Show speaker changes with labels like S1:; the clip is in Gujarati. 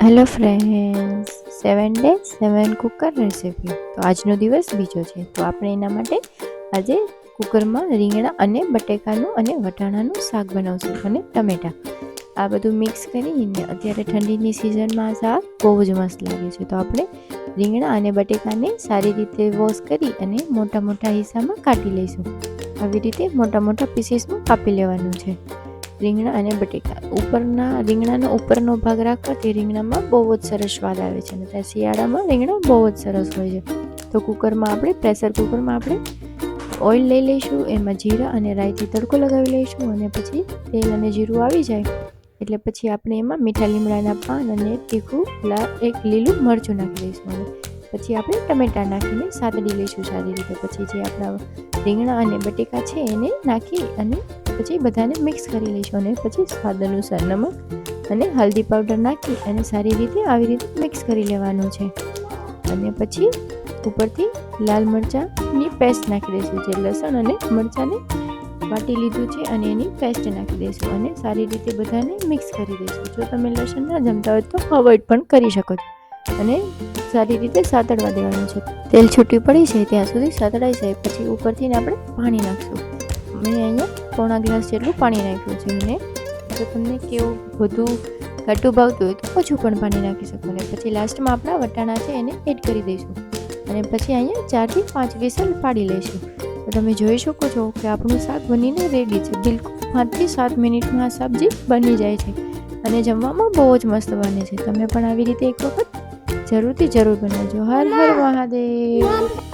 S1: Hello friends, 7 day 7 cooker recipe. તો આજનો દિવસ બીજો છે, તો આપણે એના માટે આજે કુકરમાં રીંગણા અને બટેકાનું અને વટાણાનું શાક બનાવશું અને ટમેટાં આ બધું મિક્સ કરીને અત્યારે ઠંડીની સિઝનમાં શાક બહુ જ મસ્ત લાગે છે. તો આપણે રીંગણા અને બટેકાને સારી રીતે વોશ કરી અને મોટા મોટા હિસ્સામાં કાઢી લઈશું. આવી રીતે મોટા મોટા પીસીસમાં કાપી લેવાનું છે. રીંગણા અને બટેકા ઉપરના રીંગણાનો ઉપરનો ભાગ રાખવાથી રીંગણામાં બહુ જ સરસ સ્વાદ આવે છે અને ત્યાં શિયાળામાં રીંગણા બહુ જ સરસ હોય છે. તો કુકરમાં આપણે પ્રેશર કુકરમાં આપણે ઓઇલ લઈ લઈશું, એમાં જીરા અને રાઈથી તડકો લગાવી લઈશું અને પછી તેલ અને જીરું આવી જાય એટલે પછી આપણે એમાં મીઠા લીમડાના પાન અને તીખું એક લીલું મરચું નાખી દઈશું અને પછી આપણે ટમેટાં નાખીને સાતડી લઈશું સારી રીતે. પછી જે આપણા રીંગણા અને બટેકા છે એને નાખી અને પછી બધાને મિક્સ કરી લઈશું અને પછી સ્વાદ અનુસાર નમક અને હલ્દી પાવડર નાખી અને સારી રીતે આવી રીતે મિક્સ કરી લેવાનું છે. અને પછી ઉપરથી લાલ મરચાંની પેસ્ટ નાખી દઈશું, જે લસણ અને મરચાંને વાટી લીધું છે અને એની પેસ્ટ નાખી દઈશું અને સારી રીતે બધાને મિક્સ કરી દઈશું. જો તમે લસણ ના જમતા હોય તો અવોઇડ પણ કરી શકો છો અને સારી રીતે સાતડવા દેવાનું છે. તેલ છૂટી પડી જાય ત્યાં સુધી સાતડાઈ જાય પછી ઉપરથી આપણે પાણી નાખશું. મેં અહીંયા પોણા ગ્લાસ જેટલું પાણી નાખ્યું છે અને જો તમને કેવું બધું ઘાટું ભાવતું હોય તો ઓછું પણ પાણી નાખી શકો. અને પછી લાસ્ટમાં આપણા વટાણા છે એને એડ કરી દઈશું અને પછી અહીંયા 4 થી 5 વિસલ પાડી લઈશું. તો તમે જોઈ શકો છો કે આપણું શાક બનીને રેડી છે. બિલકુલ 5 થી 7 મિનિટમાં આ સબ્જી બની જાય છે અને જમવામાં બહુ જ મસ્ત બને છે. તમે પણ આવી રીતે એક વખત જરૂર બનાવજો. હર હર મહાદેવ.